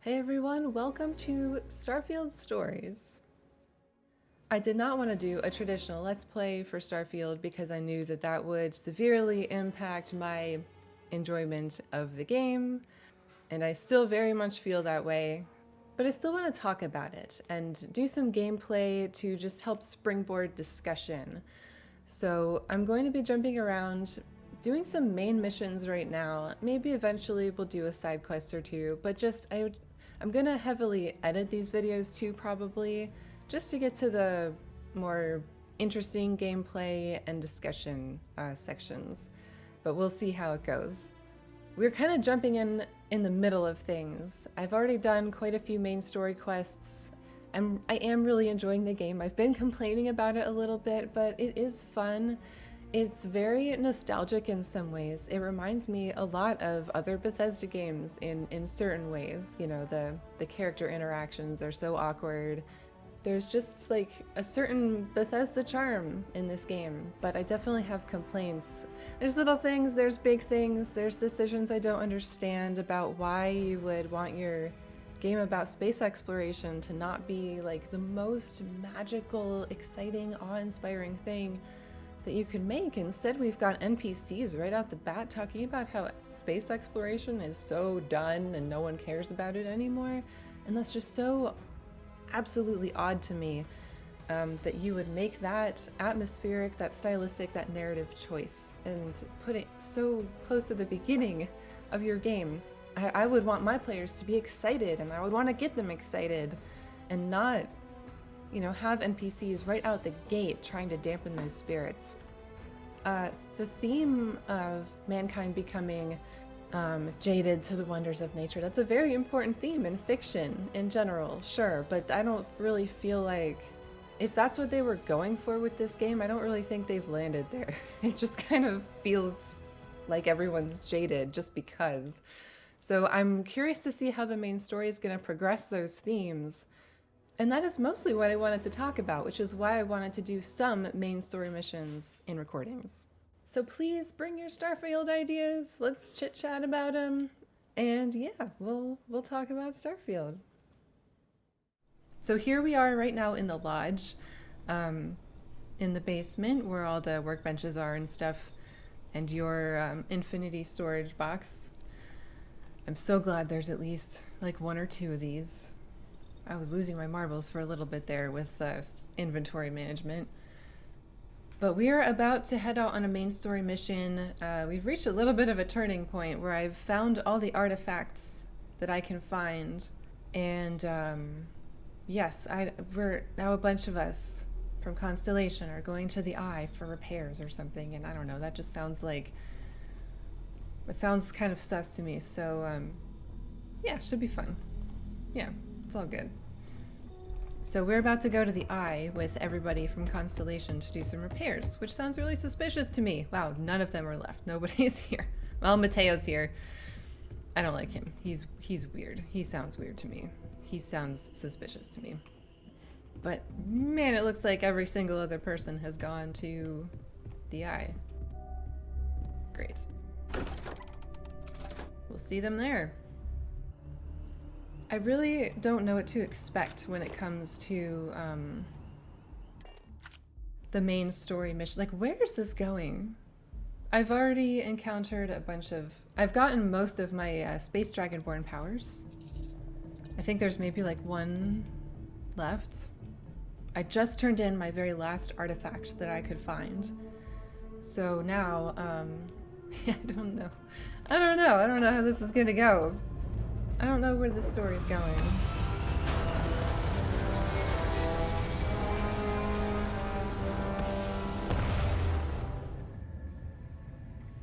Hey everyone, welcome to Starfield Stories. I did not want to do a traditional Let's Play for Starfield because I knew that that would severely impact my enjoyment of the game, and I still very much feel that way. But I still want to talk about it and do some gameplay to just help springboard discussion. So I'm going to be jumping around, doing some main missions right now. Maybe eventually we'll do a side quest or two, but I'm gonna heavily edit these videos too, probably, just to get to the more interesting gameplay and discussion sections. But we'll see how it goes. We're kind of jumping in the middle of things. I've already done quite a few main story quests. I am really enjoying the game. I've been complaining about it a little bit, but it is fun. It's very nostalgic in some ways. It reminds me a lot of other Bethesda games in certain ways. You know, the character interactions are so awkward. There's just like a certain Bethesda charm in this game, but I definitely have complaints. There's little things, there's big things, there's decisions I don't understand about why you would want your game about space exploration to not be like the most magical, exciting, awe-inspiring thing that you can make. Instead, we've got NPCs right out the bat talking about how space exploration is so done and no one cares about it anymore. And that's just so absolutely odd to me, that you would make that atmospheric, that stylistic, that narrative choice and put it so close to the beginning of your game. I would want my players to be excited, and I would want to get them excited and not, you know, have NPCs right out the gate trying to dampen those spirits. The theme of mankind becoming jaded to the wonders of nature, that's a very important theme in fiction in general, sure, but I don't really feel like, if that's what they were going for with this game, I don't really think they've landed there. It just kind of feels like everyone's jaded just because. So I'm curious to see how the main story is going to progress those themes. And that is mostly what I wanted to talk about, which is why I wanted to do some main story missions in recordings. So please bring your Starfield ideas. Let's chit chat about them. And yeah, we'll talk about Starfield. So here we are right now in the lodge, in the basement where all the workbenches are and stuff, and your infinity storage box. I'm so glad there's at least like one or two of these. I was losing my marbles for a little bit there with inventory management. But we're about to head out on a main story mission. We've reached a little bit of a turning point where I've found all the artifacts that I can find. And yes, we're now a bunch of us from Constellation are going to the Eye for repairs or something. And I don't know, that just sounds like, it sounds kind of sus to me. So yeah, should be fun. Yeah, it's all good. So we're about to go to the Eye with everybody from Constellation to do some repairs, which sounds really suspicious to me. Wow, none of them are left. Nobody's here. Well, Mateo's here. I don't like him. He's weird. He sounds weird to me. He sounds suspicious to me. But man, it looks like every single other person has gone to the Eye. Great. We'll see them there. I really don't know what to expect when it comes to the main story mission. Like, where is this going? I've already encountered a bunch of... I've gotten most of my Space Dragonborn powers. I think there's maybe like one left. I just turned in my very last artifact that I could find. So now, I don't know. I don't know how this is gonna go. I don't know where this story's going.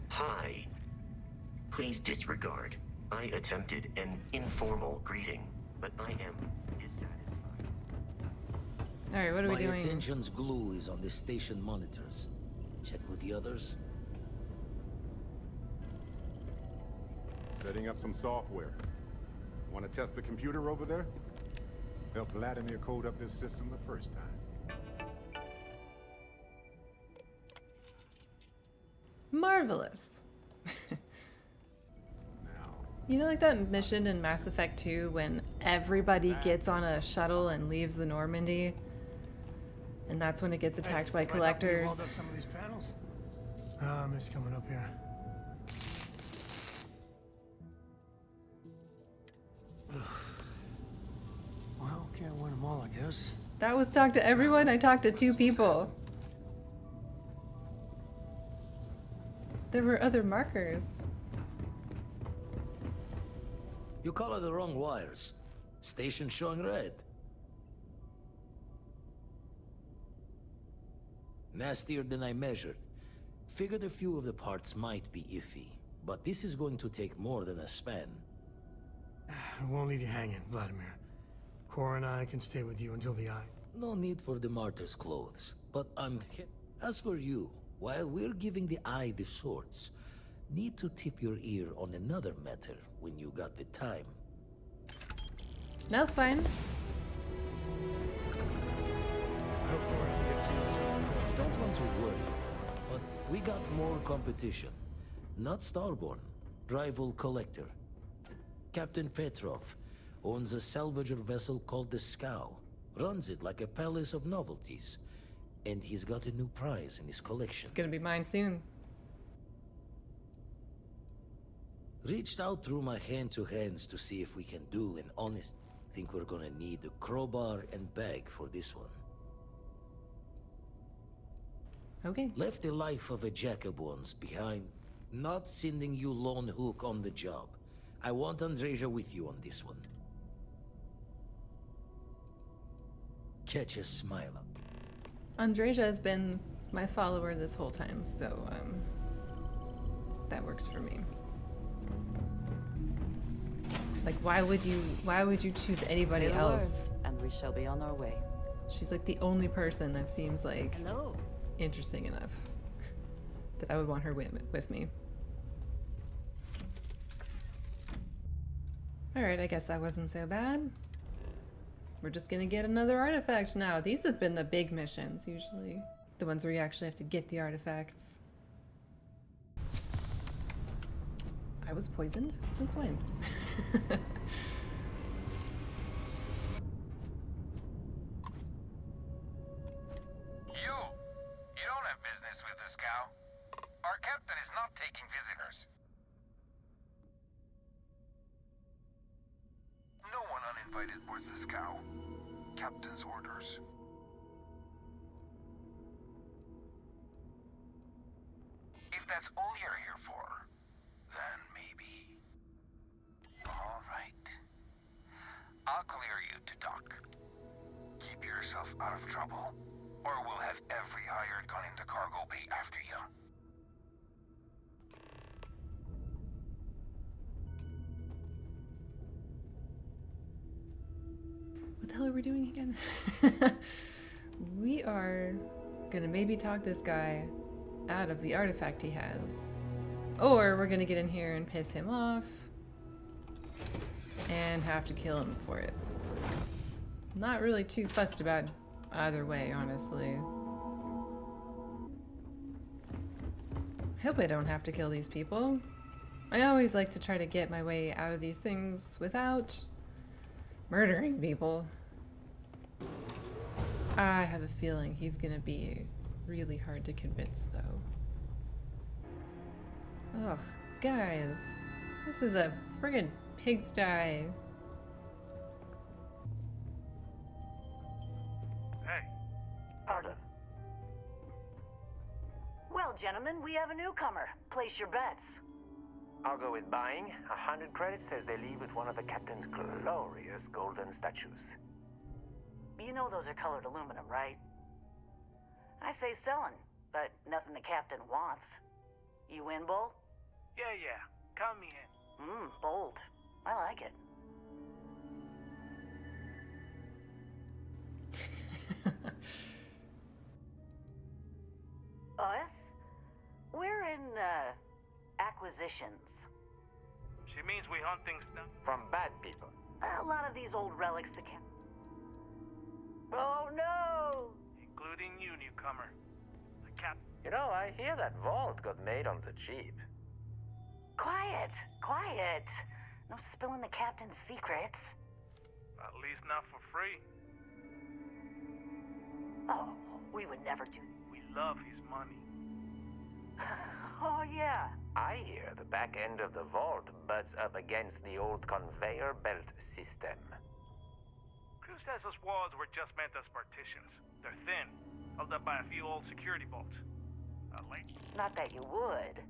Hi. Please disregard. I attempted an informal greeting, but I am dissatisfied. Alright, what are we doing? My attention's glue is on the station monitors. Check with the others. Setting up some software. Want to test the computer over there? Help Vladimir code up this system the first time. Marvelous. Now, You know, like that mission in Mass Effect 2 when everybody gets on a shuttle and leaves the Normandy? And that's when it gets attacked by collectors. Weld up some of these panels? It's coming up here. Well, can't win them all, I guess. That was talk to everyone? I talked to 2 people. There were other markers. You color the wrong wires. Station showing red. Nastier than I measured. Figured a few of the parts might be iffy, but this is going to take more than a span. I won't leave you hanging, Vladimir. Cora and I can stay with you until the eye. No need for the martyr's clothes, but I'm hip. As for you, while we're giving the eye the swords, need to tip your ear on another matter when you got the time. That's fine. I hope Cora doesn't get too much. Don't want to worry, but we got more competition. Not Starborn, rival collector. Captain Petrov owns a salvager vessel called the Scow. Runs it like a palace of novelties. And he's got a new prize in his collection. It's gonna be mine soon. Reached out through my hand-to-hands to see if we can do an honest... Think we're gonna need a crowbar and bag for this one. Okay. Left the life of a jacob once behind. Not sending you lone hook on the job. I want Andreja with you on this one. Catch a smile up. Andreja has been my follower this whole time, so that works for me. Like, why would you choose anybody Say the else? word, and we shall be on our way. She's like the only person that seems like Hello. interesting enough that I would want her with me. Alright, I guess that wasn't so bad. We're just gonna get another artifact now. These have been the big missions, usually. The ones where you actually have to get the artifacts. I was poisoned? Since when? You don't have business with the Scow. Our captain is not taking visitors. No one uninvited boards the Scow. Captain's orders. If that's all you're here for, then maybe. All right. I'll clear you to dock. Keep yourself out of trouble, or we'll have every hired gun in the cargo bay after you. What the hell are we doing again? We are gonna maybe talk this guy out of the artifact he has. Or we're gonna get in here and piss him off and have to kill him for it. Not really too fussed about either way, honestly. I hope I don't have to kill these people. I always like to try to get my way out of these things without murdering people. I have a feeling he's gonna be really hard to convince, though. Ugh, guys. This is a friggin' pigsty. Hey. Pardon. Well, gentlemen, we have a newcomer. Place your bets. I'll go with buying. 100 credits says they leave with one of the captain's glorious golden statues. You know those are colored aluminum, right? I say selling, but nothing the captain wants. You win, Bull? Yeah. Count me in. Bold. I like it. Us? We're in, acquisitions. She means we hunt things down. From bad people. A lot of these old relics that can... Oh, no! Including you, newcomer. The cap... You know, I hear that vault got made on the cheap. Quiet! Quiet! No spilling the captain's secrets. At least not for free. Oh, we would never do. We love his money. Oh, yeah. I hear the back end of the vault butts up against the old conveyor belt system. Crew says those walls were just meant as partitions. They're thin, held up by a few old security bolts. Not that you would,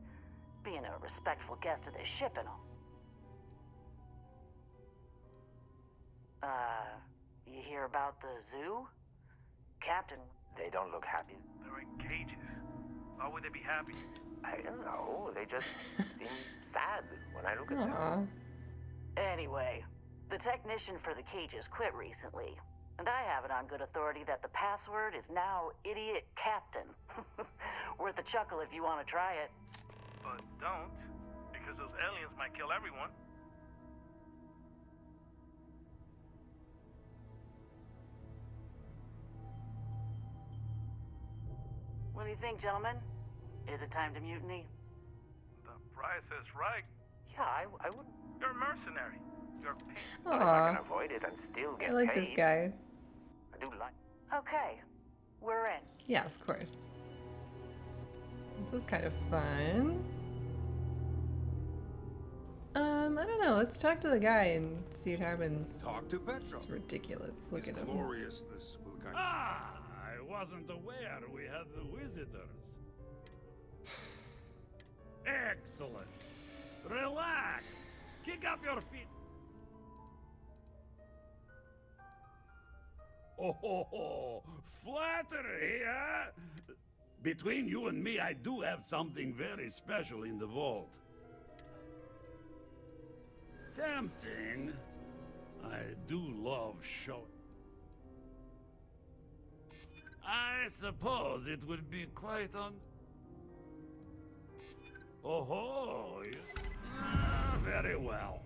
being a respectful guest of this ship and all. You hear about the zoo? Captain... They don't look happy. They're in cages. Why would they be happy? I don't know. They just seem sad when I look at them. Aw. Anyway, the technician for the cages quit recently, and I have it on good authority that the password is now Idiot Captain. Worth a chuckle if you want to try it. But don't, because those aliens might kill everyone. What do you think, gentlemen? Is it time to mutiny? The price is right. Yeah, I would. You're a mercenary. You're paid. If I Aw. can avoid it and still get I like paid. this guy. I do like. Okay, we're in. Yeah, of course. This is kind of fun. I don't know. Let's talk to the guy and see what happens. Talk to Petrov. It's ridiculous. Look at him. Glorious, this will kind of... Ah, I wasn't aware we had the visitors. Excellent. Relax. Kick up your feet. Oh, flattery, huh? Between you and me, I do have something very special in the vault. Tempting. I do love show. I suppose it would be quite on. Oh, very well.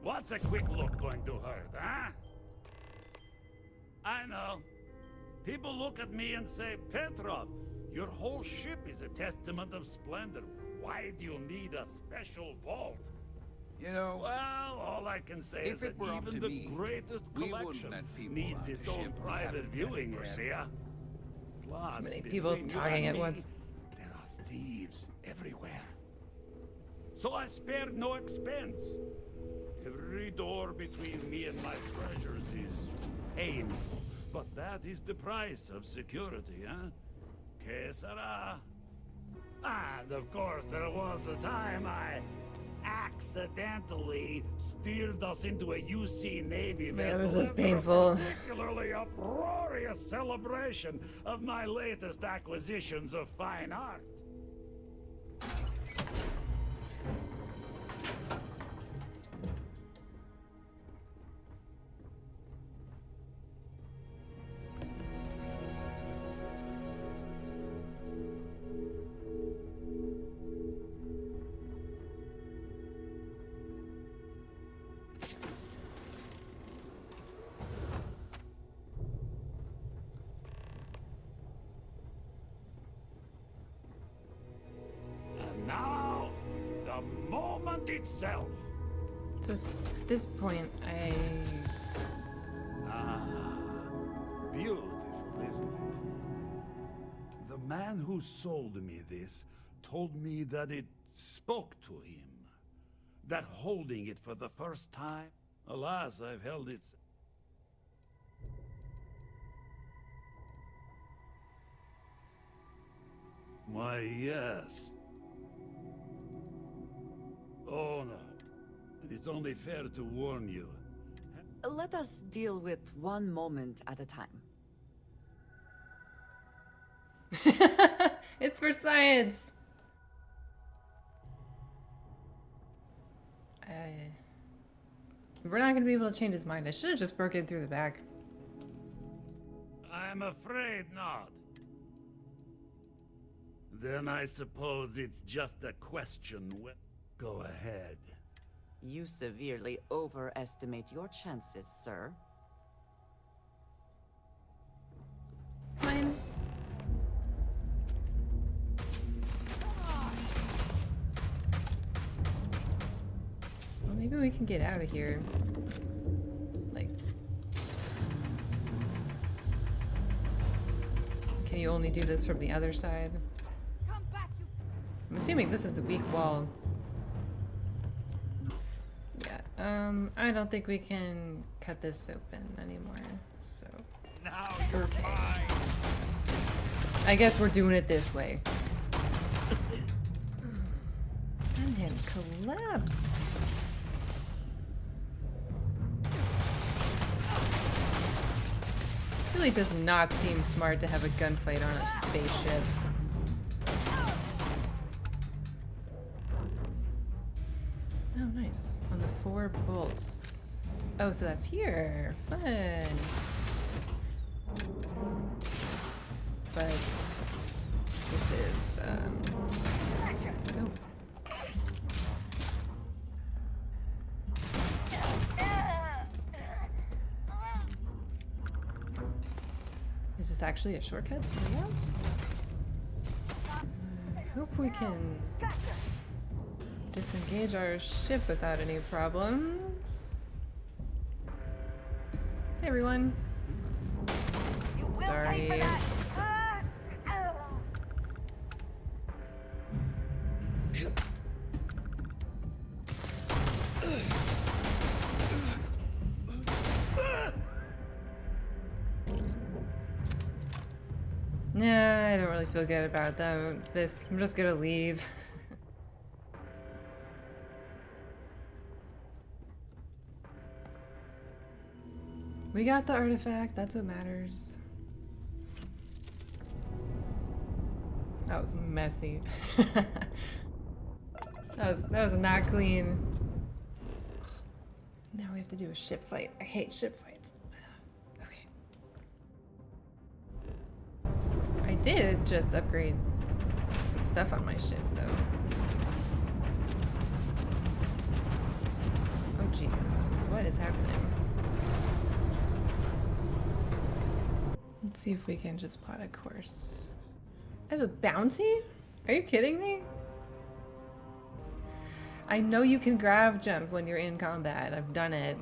What's a quick look going to hurt, huh? I know. People look at me and say, Petrov, your whole ship is a testament of splendor. Why do you need a special vault? You know, Well, all I can say if is that it were up even to the me, greatest we wouldn't collection let people needs on its the own ship who private haven't viewing vetted area. Plus, Too many people between you talking and at me, once. there are thieves everywhere. So I spared no expense. Every door between me and my treasures is painful, but that is the price of security, huh? Que sera? And of course, there was the time I accidentally steered us into a UC Navy vessel. Man, this is after painful. A particularly uproarious celebration of my latest acquisitions of fine art. And now, the moment itself. So at this point, Ah, beautiful, isn't it? The man who sold me this told me that it spoke to him. That holding it for the first time, alas, I've held it. Why, yes. Oh, no. And it's only fair to warn you. Let us deal with one moment at a time. it's for science. We're not gonna be able to change his mind. I should have just broken through the back. I'm afraid not. Then I suppose it's just a question. Go ahead. You severely overestimate your chances, sir. Fine. Well, maybe Maybe we can get out of here. Like... Can you only do this from the other side? I'm assuming this is the weak wall. Yeah, I don't think we can cut this open anymore, so... Now you're Okay. mine. I guess we're doing it this way. And then collapse. Really does not seem smart to have a gunfight on a spaceship. Oh, nice. On the 4 bolts. Oh, so that's here. Fun. But this is, oh. Is this actually a shortcut somewhere else? I hope we can disengage our ship without any problems. Hey everyone. Sorry. Nah, I don't really feel good about this. I'm just gonna leave. We got the artifact, that's what matters. That was messy. that was not clean. Now we have to do a ship fight. I hate ship fights. Okay. I did just upgrade some stuff on my ship though. Oh Jesus, what is happening? Let's see if we can just plot a course. I have a bounty? Are you kidding me? I know you can grab jump when you're in combat. I've done it.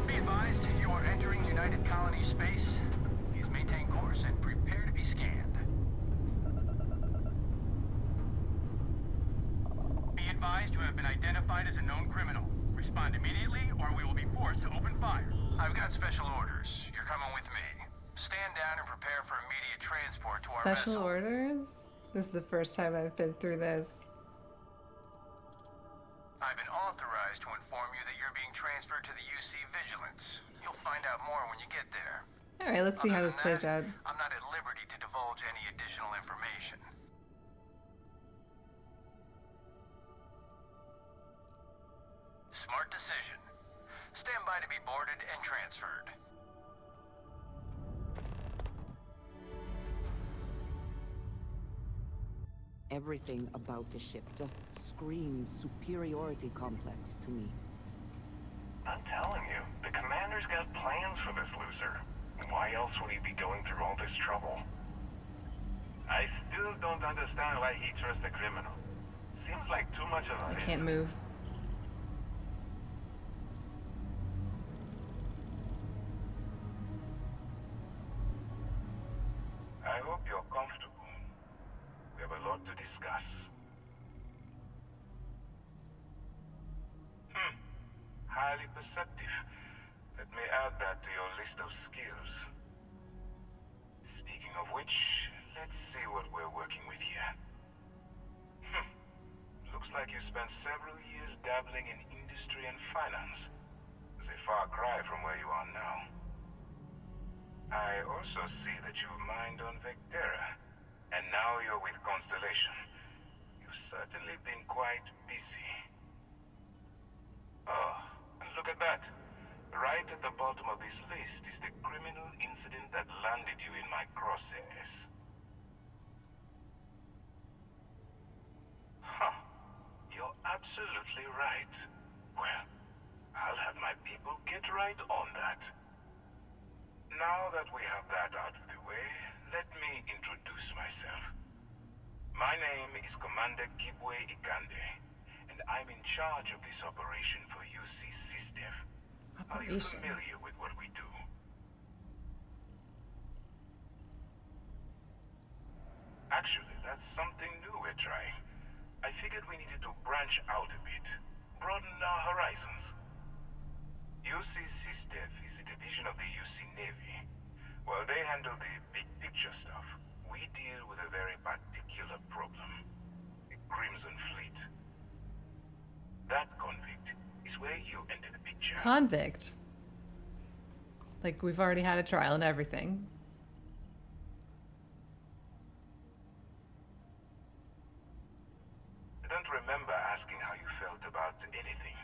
Be advised, you are entering United Colony space. Please maintain course and prepare to be scanned. Be advised, you have been identified as a known criminal. Respond immediately, or we will be forced to open fire. I've got special orders. You're coming with me. Stand down and prepare for immediate transport to our vessel. Special orders? This is the first time I've been through this. I've been authorized to inform you that you're being transferred to the UC Vigilance. You'll find out more when you get there. Alright, let's see how this plays out. I'm not at liberty to divulge any additional information. Smart decision. Stand by to be boarded and transferred. Everything about the ship just screams superiority complex to me. I'm telling you, the commander's got plans for this loser. Why else would he be going through all this trouble? I still don't understand why he trusts a criminal. Seems like too much of a I risk. can't move. I hope you're comfortable. We have a lot to discuss. Highly perceptive. Let me add that to your list of skills. Speaking of which, let's see what we're working with here. Looks like you spent several years dabbling in industry and finance. It's a far cry from where you are now. I also see that you mined on Vectera, and now you're with Constellation. You've certainly been quite busy. Oh, and look at that. Right at the bottom of this list is the criminal incident that landed you in my crosshairs. Huh. You're absolutely right. Well, I'll have my people get right on that. Now that we have that out of the way, let me introduce myself. My name is Commander Kibwe Ikande, and I'm in charge of this operation for UC SysDef. Are you familiar with what we do? Actually, that's something new we're trying. I figured we needed to branch out a bit, broaden our horizons. UC SysDef is a division of the UC Navy. While they handle the big picture stuff, we deal with a very particular problem. The Crimson Fleet. That convict is where you enter the picture. Convict? Like, we've already had a trial and everything. I don't remember asking how you felt about anything.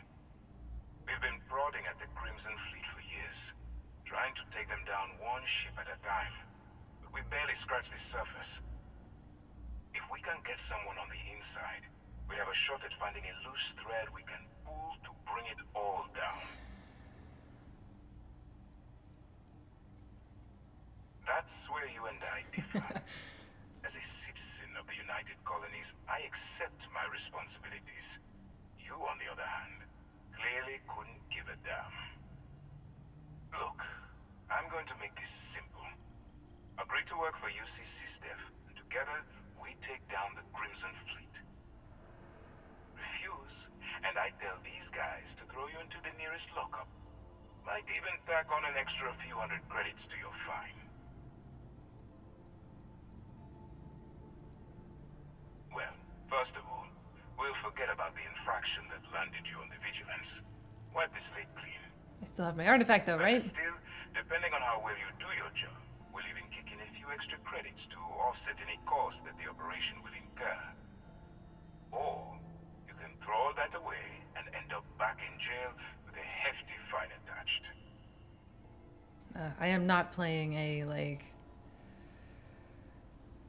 We've been prodding at the Crimson Fleet for years, trying to take them down one ship at a time. But we barely scratched the surface. If we can get someone on the inside, we have a shot at finding a loose thread we can pull to bring it all down. That's where you and I differ. As a citizen of the United Colonies, I accept my responsibilities. You, on the other hand, clearly couldn't give a damn. Look, I'm going to make this simple. Agree to work for UC SysDef, and together we take down the Crimson Fleet. Refuse, and I tell these guys to throw you into the nearest lockup. Might even tack on an extra few hundred credits to your fine. Well, first of all, we'll forget about the infraction that landed you on the Vigilance. Wipe the slate clean. I still have my artifact though, right? Still, depending on how well you do your job, we'll even kick in a few extra credits to offset any cost that the operation will incur. Or, you can throw all that away and end up back in jail with a hefty fine attached. I am not playing a, like,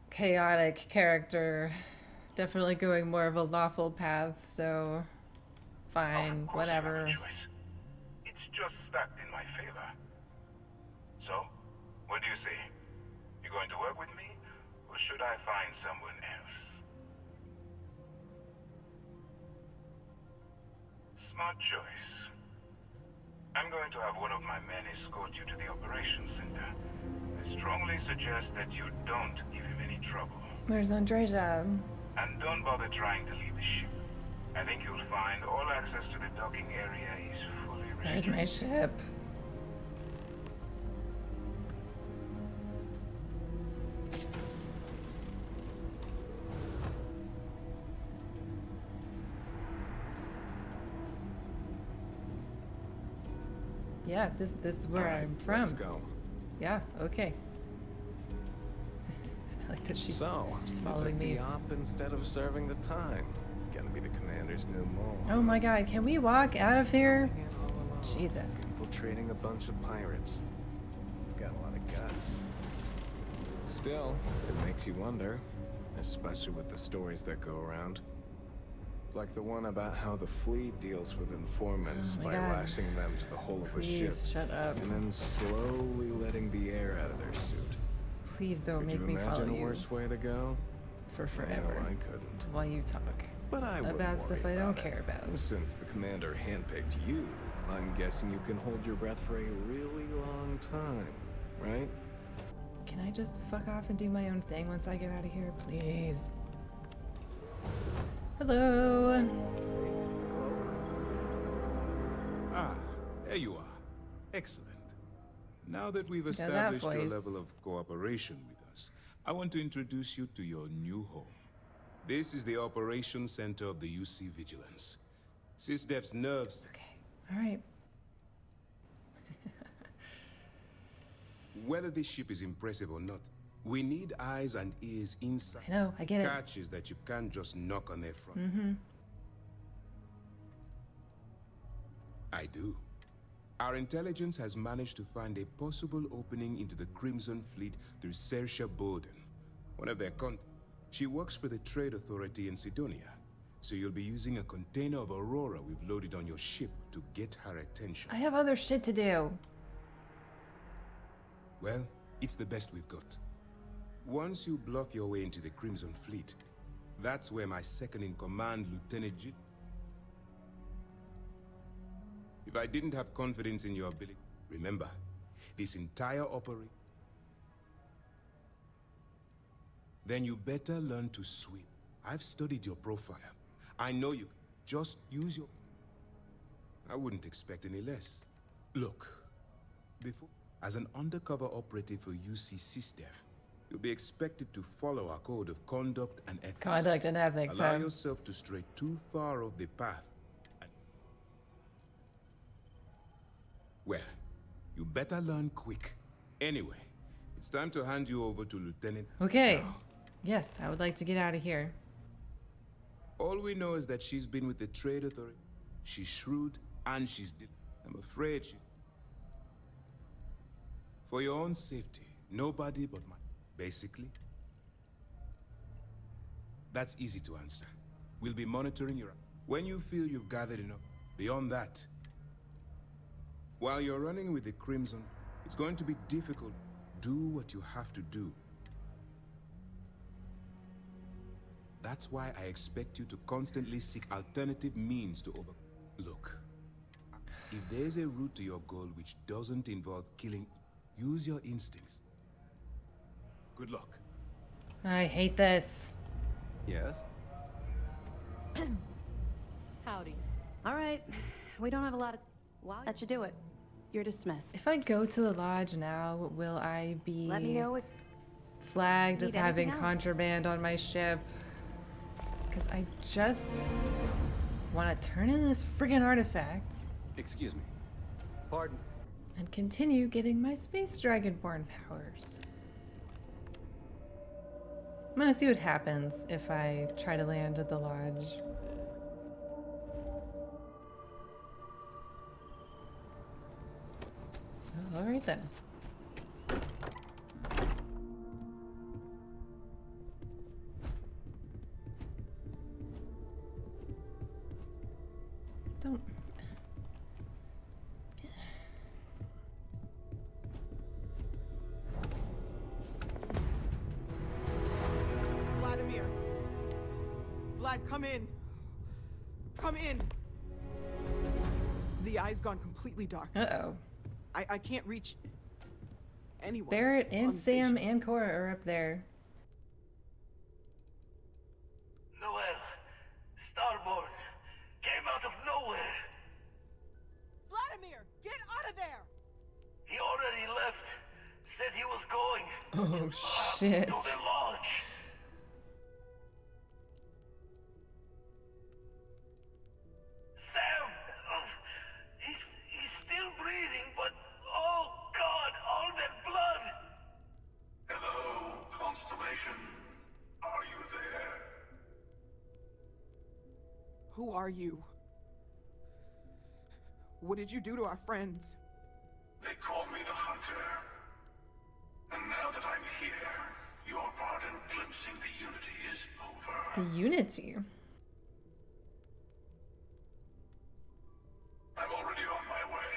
chaotic character. Definitely going more of a lawful path, so fine, whatever. It's just stacked in my favor. So, what do you say? You going to work with me, or should I find someone else? Smart choice. I'm going to have one of my men escort you to the operations center. I strongly suggest that you don't give him any trouble. Where's Andreja? And don't bother trying to leave the ship. I think you'll find all access to the docking area is fully restricted. Where's my ship? Yeah, this is where I'm from. Let's go. Yeah, okay. I like that she's following me. The op instead of serving the time. Gonna be the commander's new mole. Oh my god, can we walk out of here? Jesus. Infiltrating a bunch of pirates. You've got a lot of guts. Still, it makes you wonder, especially with the stories that go around. Like the one about how the fleet deals with informants by lashing them to the hull of the ship. Please shut up. And then slowly letting the air out of their suit. Please don't make me follow you. Could you imagine a worse way to go? For forever. No, I couldn't. While you talk. But I about stuff I don't care about. Since the commander handpicked you, I'm guessing you can hold your breath for a really long time, right? Can I just fuck off and do my own thing once I get out of here, please? Hello. Ah, there you are. Excellent. Now that we've established your level of cooperation with us, I want to introduce you to your new home. This is the Operations Center of the UC Vigilance. SysDef's nerves... Okay, alright. Whether this ship is impressive or not, we need eyes and ears inside. I know, I get it. Catches that you can't just knock on their front. Mm-hmm. I do. Our intelligence has managed to find a possible opening into the Crimson Fleet through Saoirse Bowden, one of their She works for the Trade Authority in Sidonia, So you'll be using a container of Aurora we've loaded on your ship to get her attention. I have other shit to do. Well, it's the best we've got. Once you bluff your way into the Crimson Fleet, that's where my second-in-command, Lieutenant G... If I didn't have confidence in your ability... Remember, this entire operation... Then you better learn to swim. I've studied your profile. I know you. Just use your... I wouldn't expect any less. Look, before... As an undercover operative for UC SysDef, you'll be expected to follow our code of conduct and ethics. Conduct and ethics, Allow yourself to stray too far off the path. Well, you better learn quick. Anyway, it's time to hand you over to Lieutenant... Okay. Yes, I would like to get out of here. All we know is that she's been with the Trade Authority. She's shrewd and she's... I'm afraid she... For your own safety, nobody but my... Basically, that's easy to answer. We'll be monitoring your... When you feel you've gathered enough, beyond that, while you're running with the Crimson, it's going to be difficult. Do what you have to do. That's why I expect you to constantly seek alternative means to over... Look, if there's a route to your goal which doesn't involve killing... Use your instincts. Good luck. I hate this. Yes? Howdy. All right. We don't have a lot of... That should do it. You're dismissed. If I go to the lodge now, will I be... Let me know if... flagged as Need having anything else? contraband on my ship? Because I just want to turn in this friggin' artifact. Excuse me. Pardon? And continue getting my space dragonborn powers. I'm gonna see what happens if I try to land at the lodge. Oh, all right then. Don't... Vladimir. Vlad, come in. Come in. The eye's gone completely dark. Uh-oh. I can't reach anyone. Barrett on and the Sam station. and Cora are up there. Noel, Starborn, came out of nowhere. Vladimir, get out of there! He already left. Said he was going Oh, shit. to the lodge. Sam, he's still breathing, but oh God, all that blood. Hello, Constellation. Are you there? Who are you? What did you do to our friends? They call me the Hunter. And now that I'm here, your part in glimpsing the Unity is over. The Unity? I'm already on my way.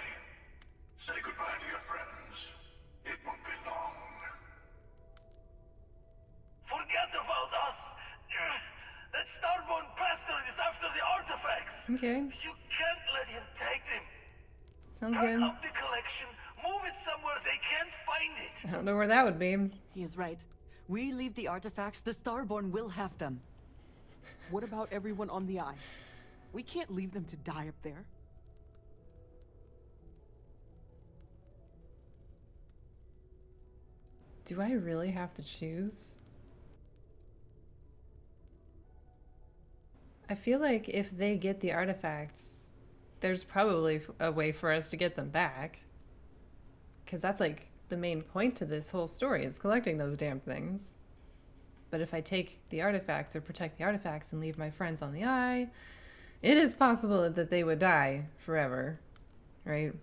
Say goodbye to your friends. It won't be long. Forget about us. That Starborn bastard is after the artifacts. Okay. You can't let him take them. Sounds Pack good. up the collection, move it somewhere they can't find it. I don't know where that would be. He is right. We leave the artifacts, the Starborn will have them. What about everyone on the Eye? We can't leave them to die up there. Do I really have to choose? I feel like if they get the artifacts, there's probably a way for us to get them back. Because that's like the main point to this whole story, is collecting those damn things. But if I take the artifacts or protect the artifacts and leave my friends on the Eye, it is possible that they would die forever, right?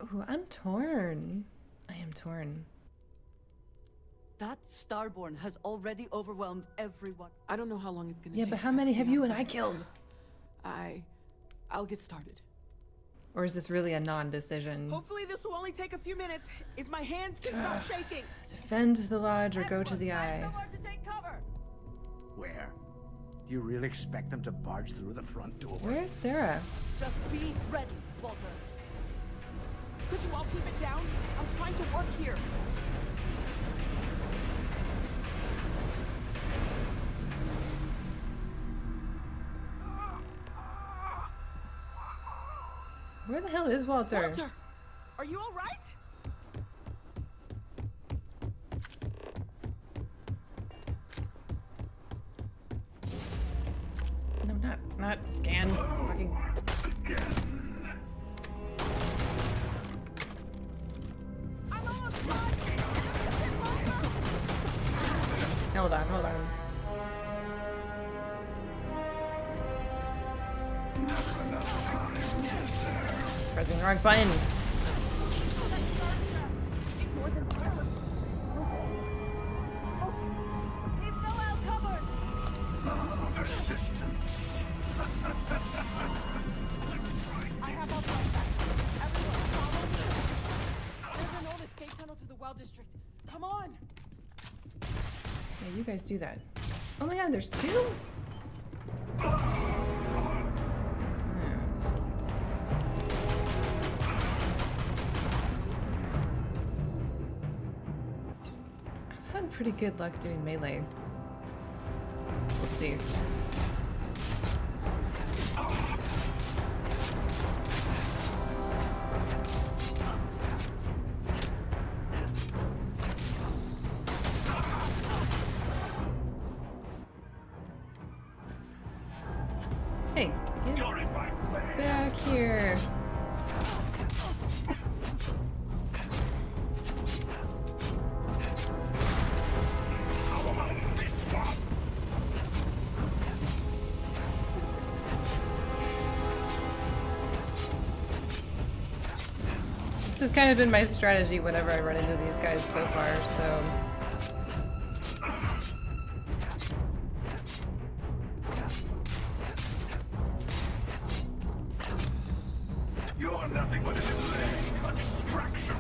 Ooh, I'm torn. I am torn. That Starborn has already overwhelmed everyone. I don't know how long it's gonna Yeah, take. but how many have you and I killed? I'll get started. Or is this really a non-decision? Hopefully this will only take a few minutes, if my hands can stop shaking. Defend the lodge or go to the eye. Where? Do you really expect them to barge through the front door? Where's Sarah? Just be ready, Walter. Could you all keep it down? I'm trying to work here. Where the hell is Walter? Walter, are you all right? No, not scan. Fucking. Hold on. Just pressing the wrong button. I have all plans back. Everyone, follow me. There's an old escape tunnel to the well district. Come on. Yeah, you guys do that. Oh my god, there's two? I've had pretty good luck doing melee. We'll see. Hey, get back here. This has kind of been my strategy whenever I run into these guys so far, so... You're nothing but a delay, a distraction.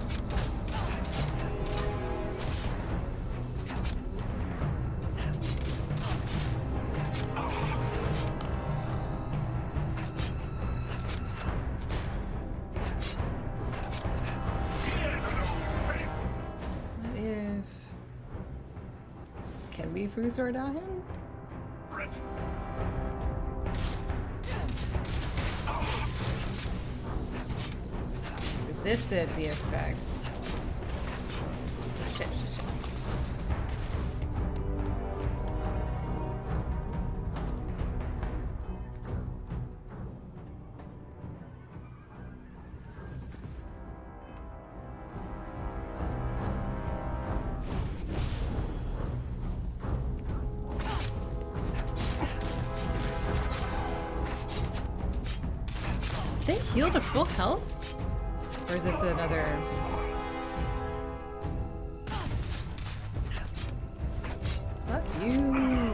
What if... Can we Fu Sword on him? Resisted the effect. Shit. They healed to full health? Or is this another... Fuck you!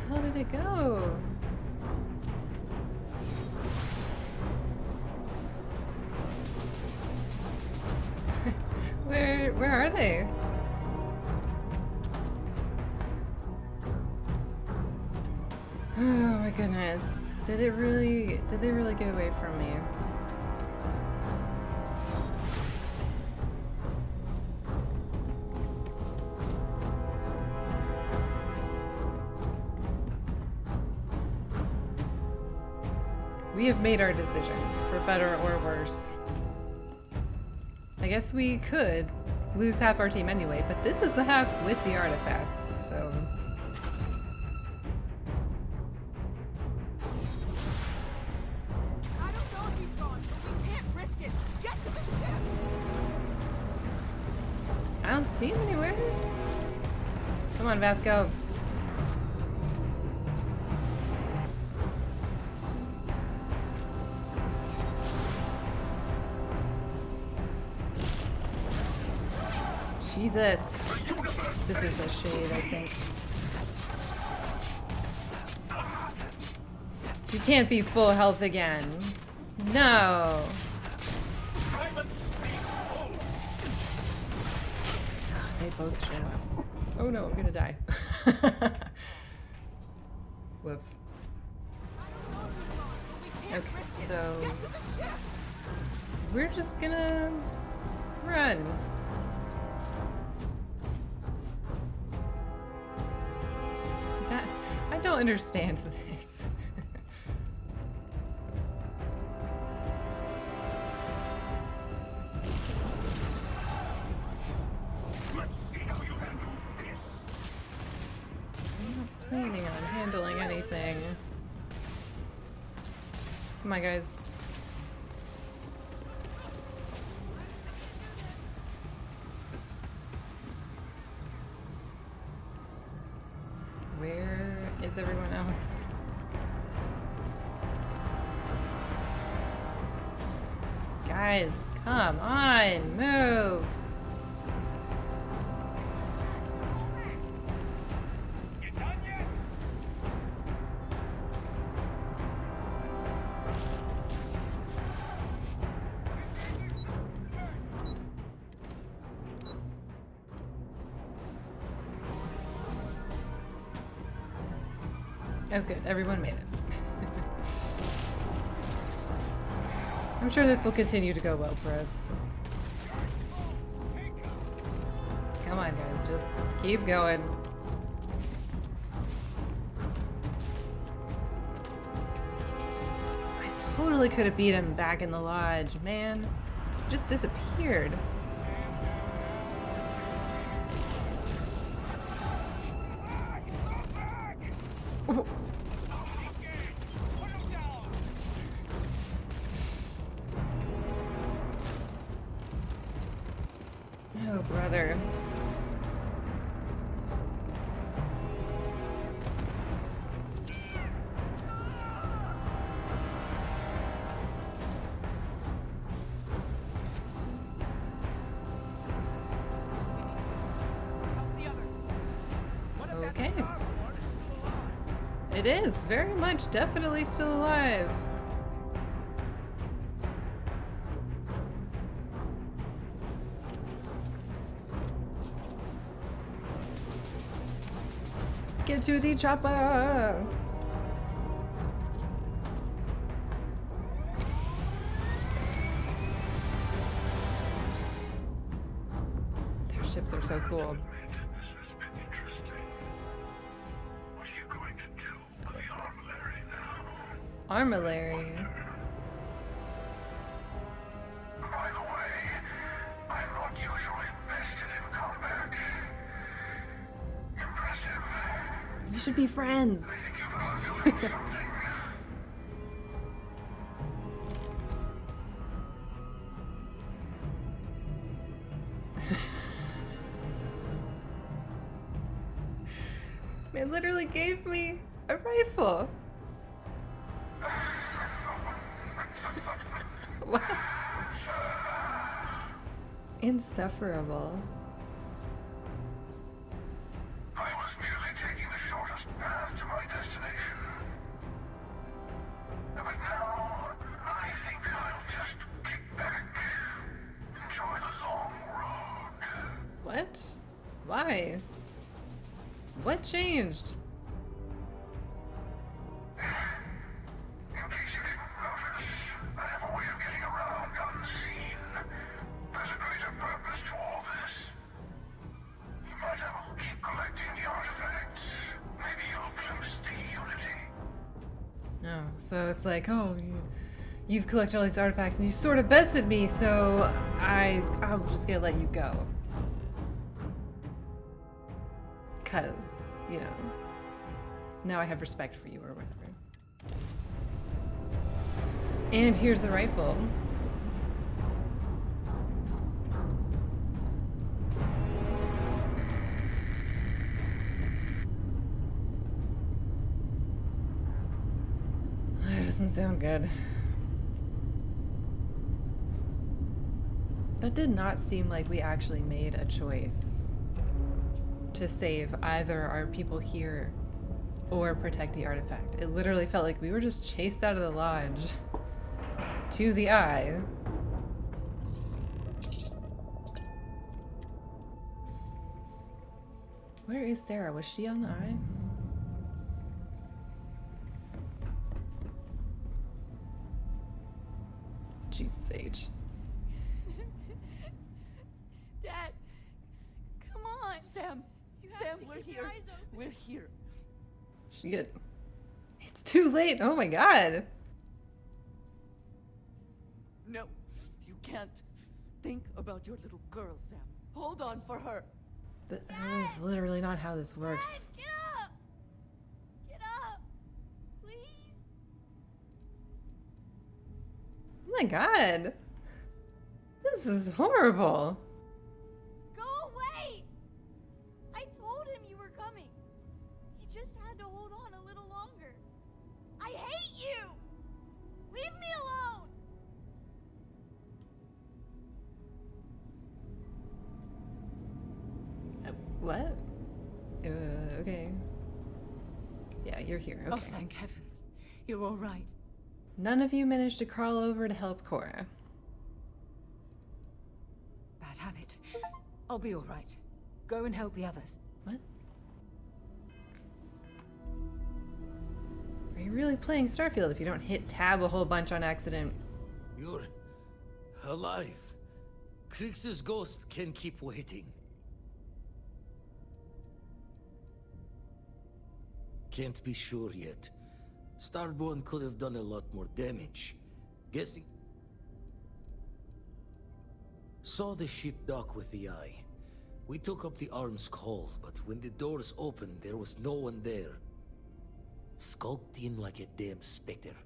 How did it go? Where are they? Oh my goodness. Did they really get away from me? We have made our decision, for better or worse. I guess we could lose half our team anyway, but this is the half with the artifacts, so... I don't know if he's gone, but we can't risk it. Get to the ship! I don't see him anywhere. Come on, Vasco. Jesus. This is a shade, I think. You can't be full health again. No. They both show up. Oh no, I'm gonna die. Whoops. Okay, so we're just gonna run. I don't understand this. Let's see how you handle this. I'm not planning on handling anything. Come on, guys. Where is everyone else? Guys, come on, move! Oh good, everyone made it. I'm sure this will continue to go well for us. Come on guys, just keep going. I totally could have beat him back in the lodge, man. Just disappeared. Oh. Oh, brother. Okay. It is very much definitely still alive. Get to the chopper! Their ships are so cool. Armillary. By the way, I'm not usually invested in combat. Impressive. We should be friends. Man literally gave me a rifle. What? Insufferable. I was merely taking the shortest path to my destination. But now, I think I'll just kick back, enjoy the long road. What? Why? What changed? So it's like, oh, you've collected all these artifacts and you sort of bested me, so I'm just gonna let you go. Cause, you know, now I have respect for you or whatever. And here's a rifle. That doesn't sound good. That did not seem like we actually made a choice to save either our people here or protect the artifact. It literally felt like we were just chased out of the lodge to the eye. Where is Sarah? Was she on the eye? Jesus H. Dad, come on. Sam, we're here. We're here. Shit. It's too late. Oh my god. No, you can't. Think about your little girl, Sam. Hold on for her. That is literally not how this works. Dad, get up! Get up! Please? Oh my god. This is horrible. Go away! I told him you were coming. He just had to hold on a little longer. I hate you! Leave me alone! What? Okay. Yeah, you're here. Okay. Oh, thank heavens. You're all right. None of you managed to crawl over to help Cora. Bad habit. I'll be all right. Go and help the others. What? Are you really playing Starfield if you don't hit tab a whole bunch on accident? You're alive. Krix's ghost can keep waiting. Can't be sure yet. Starborn could have done a lot more damage. Guessing. Saw the ship dock with the eye. We took up the arm's call, but when the doors opened, there was no one there. Skulked in like a damn specter.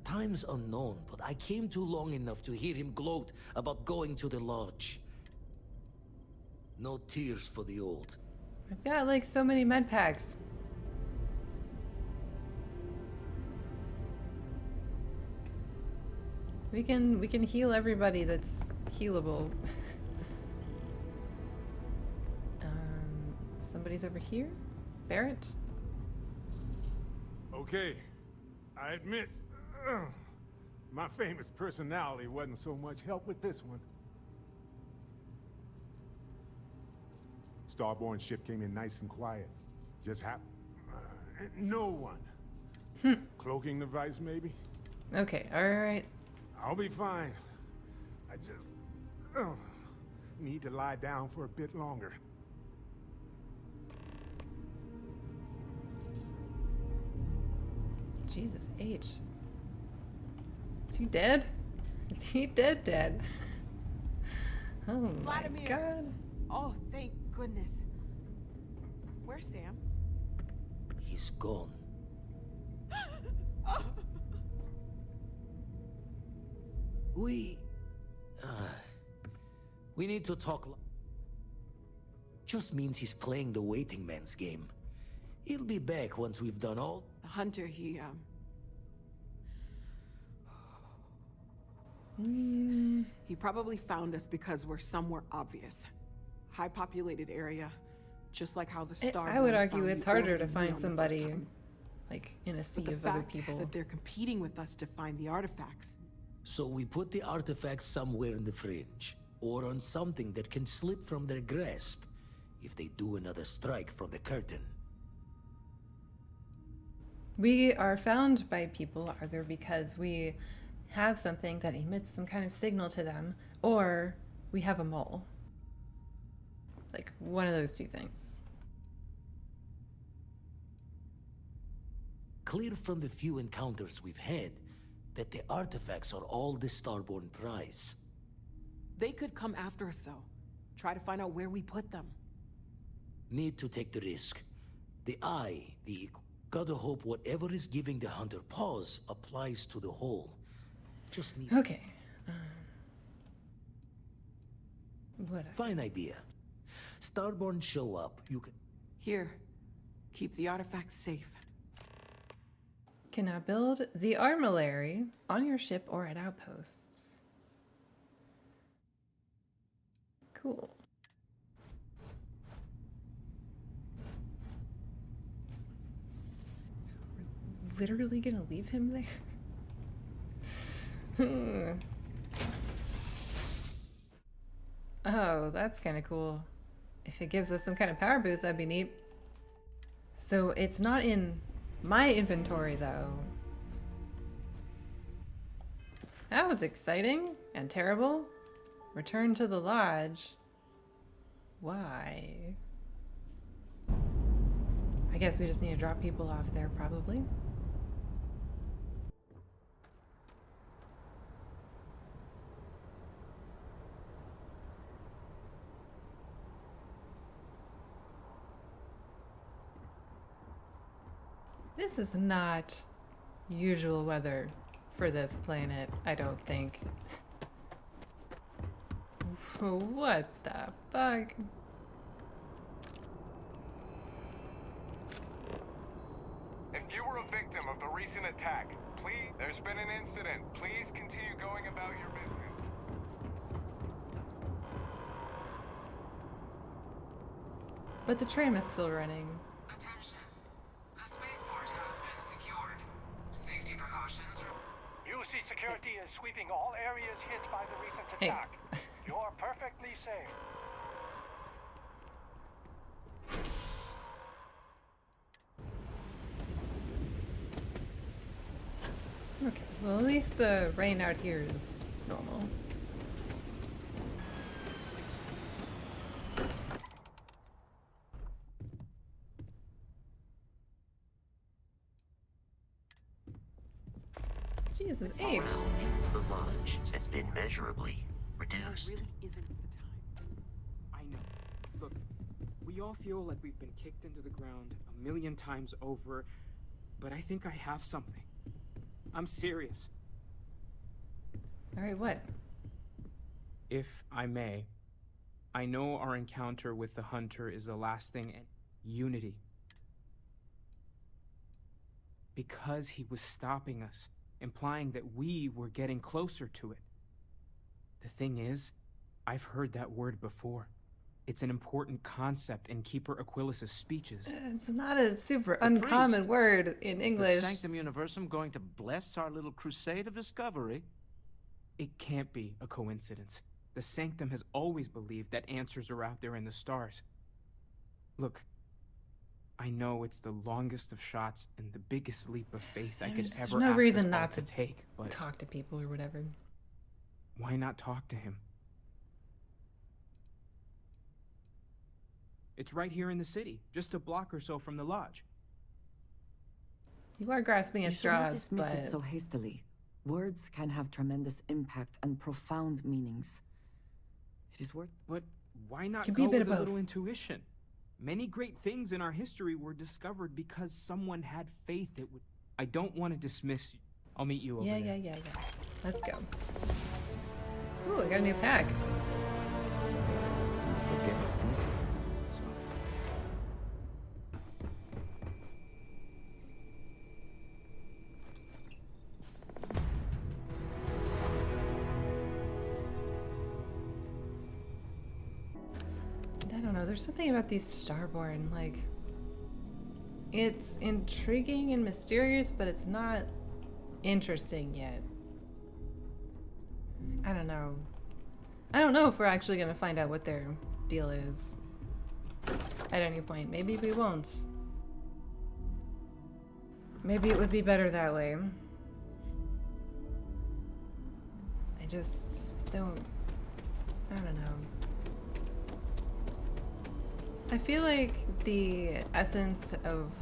Times unknown, but I came too long enough to hear him gloat about going to the lodge. No tears for the old. I've got like so many med packs. We can heal everybody that's healable. Somebody's over here? Barrett? Okay, I admit, my famous personality wasn't so much help with this one. Starborn's ship came in nice and quiet. Just happened. No one. Cloaking device, maybe? Okay, alright. I'll be fine. I just need to lie down for a bit longer. Jesus H. Is he dead? Is he dead? Oh Vladimir. my god. Oh, thank goodness. Where's Sam? He's gone. We need to talk. Just means he's playing the waiting man's game. He'll be back once we've done all. The hunter, he probably found us because we're somewhere obvious. High populated area. Just like how the Star. I would argue it's harder to find somebody like in a sea but of the other fact people. that they're competing with us to find the artifacts. So we put the artifacts somewhere in the fringe, or on something that can slip from their grasp if they do another strike from the curtain. We are found by people either because we have something that emits some kind of signal to them, or we have a mole. Like one of those two things. clear from the few encounters we've had that the artifacts are all the Starborn prize. They could come after us, though. Try to find out where we put them. Need to take the risk. Gotta hope whatever is giving the hunter pause applies to the whole. Just need... Okay. What? Fine idea. Starborn show up, you can... Here. Keep the artifacts safe. Can now build the armillary on your ship or at outposts. Cool. We're literally gonna leave him there? Oh, that's kind of cool. If it gives us some kind of power boost, that'd be neat. So it's not in my inventory, though. That was exciting and terrible. Return to the lodge. Why? I guess we just need to drop people off there, probably. This is not usual weather for this planet, I don't think. What the fuck? If you were a victim of the recent attack, please, there's been an incident. Please continue going about your business. But the tram is still running. Attention. The spaceport has been secured. Safety precautions. UC security is sweeping all areas hit by the recent Hey. attack. You're perfectly safe. Okay, well at least the rain out here is normal. Jesus H. The lodge has been measurably reduced. There really isn't the time. I know. Look, we all feel like we've been kicked into the ground a million times over, but I think I have something. I'm serious. Alright, what? If I may, I know our encounter with the hunter is the last thing, and unity. Because he was stopping us, implying that we were getting closer to it. The thing is, I've heard that word before. It's an important concept in Keeper Aquilas's speeches. It's not a super uncommon word in English. Is the Sanctum Universum going to bless our little crusade of discovery? It can't be a coincidence. The Sanctum has always believed that answers are out there in the stars. Look, I know it's the longest of shots and the biggest leap of faith I could There's ever no ask reason us all not to to take, but talk to people or whatever. why not talk to him? It's right here in the city, just a block or so from the lodge. You are grasping at You should not straws, dismiss but it so hastily. Words can have tremendous impact and profound meanings. It is worth... But why not Can go be a bit with of a both. little intuition? Many great things in our history were discovered because someone had faith it would... I don't want to dismiss you. I'll meet you over there. yeah. Let's go. Ooh, I got a new pack. Forget it. I don't know, there's something about these Starborn, like, it's intriguing and mysterious, but it's not interesting yet. I don't know. I don't know if we're actually gonna find out what their deal is at any point. Maybe we won't. Maybe it would be better that way. I just don't... I don't know. I feel like the essence of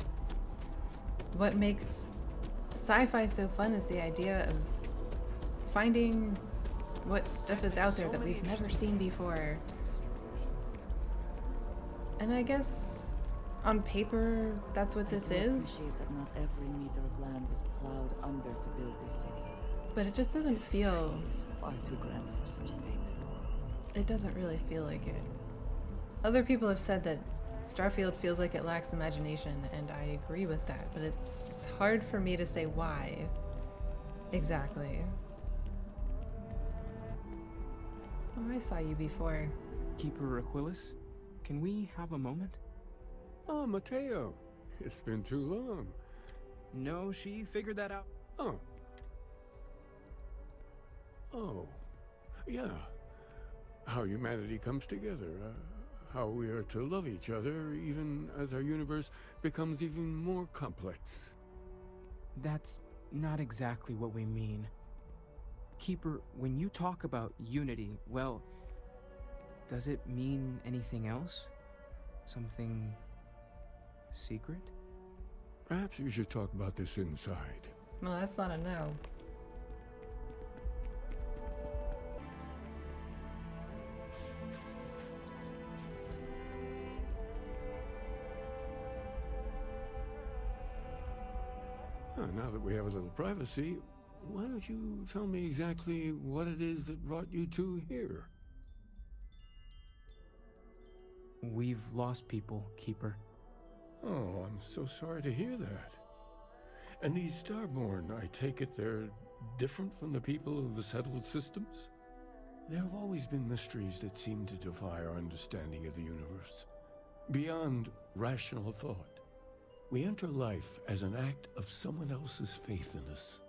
what makes sci-fi is so fun is the idea of finding what stuff is out there that we've never seen before. And I guess on paper, that's what this is. Appreciate that not every meter of land was plowed under to build this city. But it just doesn't feel... It's far too grand for such a fate. It doesn't really feel like it. Other people have said that Starfield feels like it lacks imagination, and I agree with that, but it's hard for me to say why exactly. Oh, I saw you before. Keeper Aquilus, can we have a moment? Oh, Mateo. It's been too long. No, she figured that out. Oh. Oh. Yeah. How humanity comes together. How we are to love each other even as our universe becomes even more complex. That's not exactly what we mean. Keeper, when you talk about unity, well, does it mean anything else? Something secret? Perhaps we should talk about this inside. Well, that's not a no. Now that we have a little privacy, why don't you tell me exactly what it is that brought you two here? We've lost people, Keeper. Oh, I'm so sorry to hear that. And these Starborn, I take it they're different from the people of the settled systems? There have always been mysteries that seem to defy our understanding of the universe. Beyond rational thought. We enter life as an act of someone else's faith in us.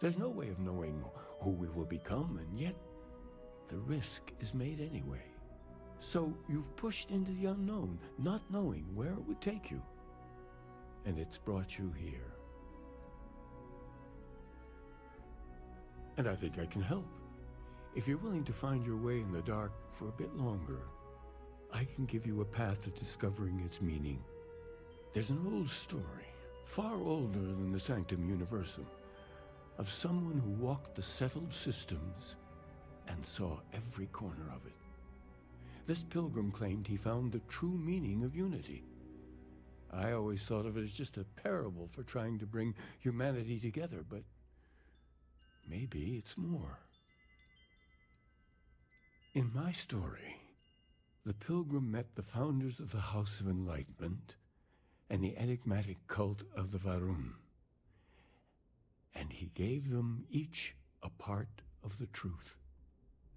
There's no way of knowing who we will become, and yet the risk is made anyway. So you've pushed into the unknown, not knowing where it would take you. And it's brought you here. And I think I can help. If you're willing to find your way in the dark for a bit longer, I can give you a path to discovering its meaning. There's an old story, far older than the Sanctum Universum, of someone who walked the settled systems and saw every corner of it. This pilgrim claimed he found the true meaning of unity. I always thought of it as just a parable for trying to bring humanity together, but maybe it's more. In my story, the pilgrim met the founders of the House of Enlightenment and the enigmatic cult of the Varun. And he gave them each a part of the truth.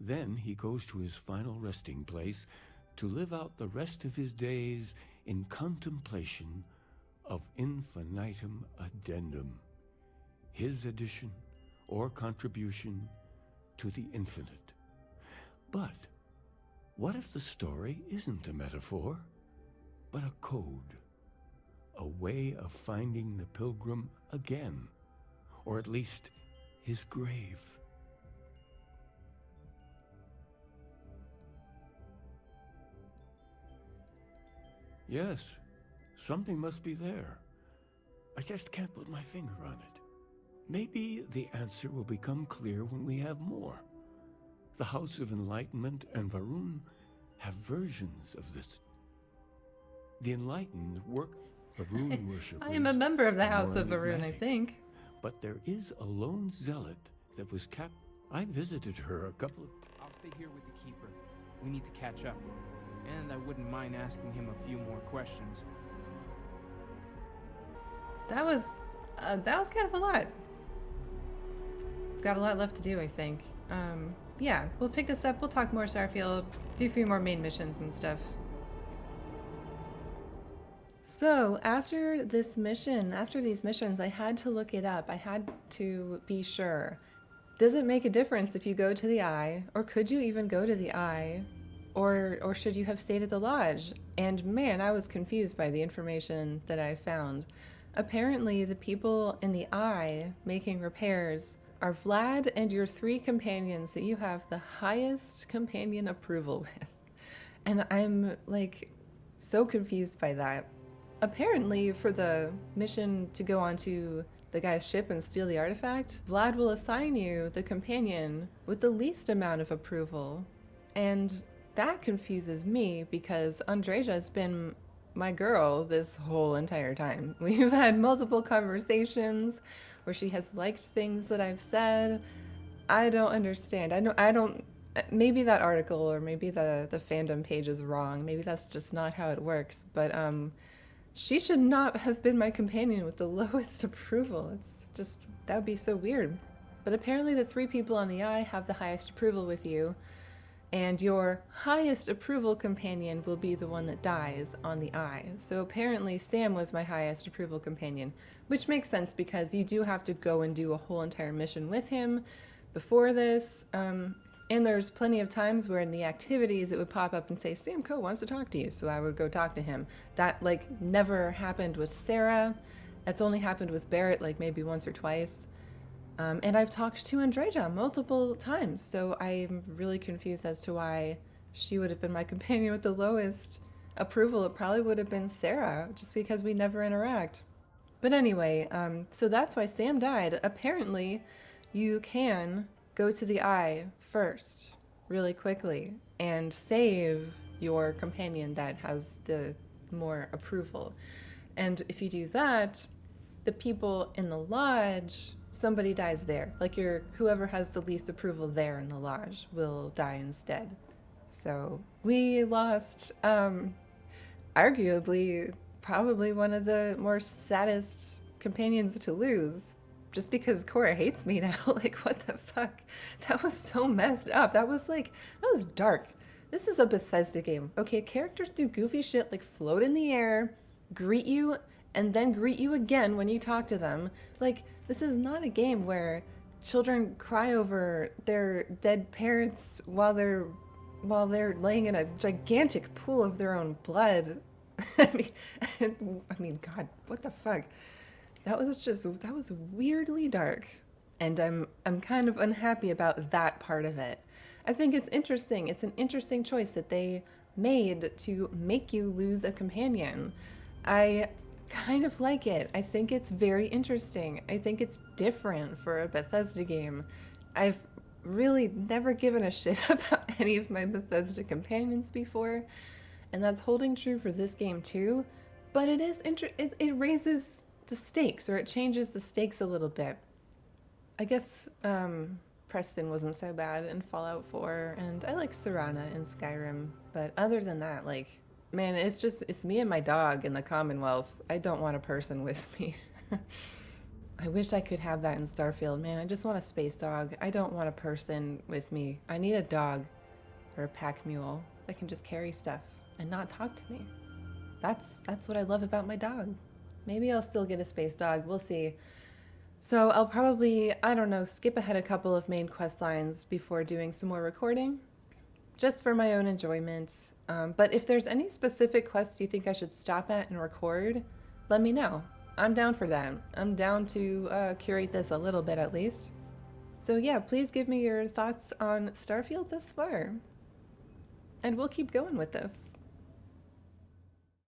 Then he goes to his final resting place to live out the rest of his days in contemplation of infinitum addendum, his addition or contribution to the infinite. But what if the story isn't a metaphor, but a code? A way of finding the pilgrim again, or at least his grave. Yes, something must be there. I just can't put my finger on it. Maybe the answer will become clear when we have more. The House of Enlightenment and Varun have versions of this. The Enlightened work Varun worshippers. I am a member of the House of Varun, I think. But there is a lone zealot that was I visited her a couple of... I'll stay here with the Keeper. We need to catch up. And I wouldn't mind asking him a few more questions. That was kind of a lot. Got a lot left to do, I think. Yeah, we'll pick this up. We'll talk more Starfield, do a few more main missions and stuff. So after these missions, I had to look it up. I had to be sure. Does it make a difference if you go to the Eye, or could you even go to the Eye, or should you have stayed at the lodge? And man, I was confused by the information that I found. Apparently, the people in the Eye making repairs are Vlad and your 3 companions that you have the highest companion approval with. And I'm like so confused by that. Apparently, for the mission to go on to the guy's ship and steal the artifact, Vlad will assign you the companion with the least amount of approval. And that confuses me because Andreja's been my girl this whole entire time. We've had multiple conversations where she has liked things that I've said. I don't understand. I don't maybe that article or maybe the fandom page is wrong. Maybe that's just not how it works. But she should not have been my companion with the lowest approval. It's just, that would be so weird. But apparently the 3 people on the eye have the highest approval with you, and your highest approval companion will be the one that dies on the eye. So apparently Sam was my highest approval companion, which makes sense because you do have to go and do a whole entire mission with him before this. And there's plenty of times where in the activities it would pop up and say, Sam Coe wants to talk to you. So I would go talk to him. That like never happened with Sarah. That's only happened with Barrett like maybe once or twice. And I've talked to Andreja multiple times. So I'm really confused as to why she would have been my companion with the lowest approval. It probably would have been Sarah just because we never interact. But anyway, so that's why Sam died. Apparently you can go to the eye first really quickly and save your companion that has the more approval. And if you do that, the people in the lodge, somebody dies there. Like whoever has the least approval there in the lodge will die instead. So we lost arguably probably one of the more saddest companions to lose. Just because Cora hates me now. Like, what the fuck? That was so messed up. That was dark. This is a Bethesda game. Okay, characters do goofy shit like float in the air, greet you, and then greet you again when you talk to them. Like, this is not a game where children cry over their dead parents while they're laying in a gigantic pool of their own blood. I mean, God, what the fuck? That was weirdly dark, and I'm kind of unhappy about that part of it. I think it's interesting. It's an interesting choice that they made to make you lose a companion. I kind of like it. I think it's very interesting. I think it's different for a Bethesda game. I've really never given a shit about any of my Bethesda companions before, and that's holding true for this game too. But it is it raises the stakes, or it changes the stakes a little bit. I guess Preston wasn't so bad in Fallout 4, and I like Serana in Skyrim, but other than that, like, man, it's me and my dog in the Commonwealth. I don't want a person with me. I wish I could have that in Starfield, man. I just want a space dog. I don't want a person with me. I need a dog or a pack mule that can just carry stuff and not talk to me. That's what I love about my dog. Maybe I'll still get a space dog. We'll see. So I'll probably, I don't know, skip ahead a couple of main quest lines before doing some more recording, just for my own enjoyment. But if there's any specific quests you think I should stop at and record, let me know. I'm down for that. I'm down to curate this a little bit at least. So yeah, please give me your thoughts on Starfield thus far. And we'll keep going with this.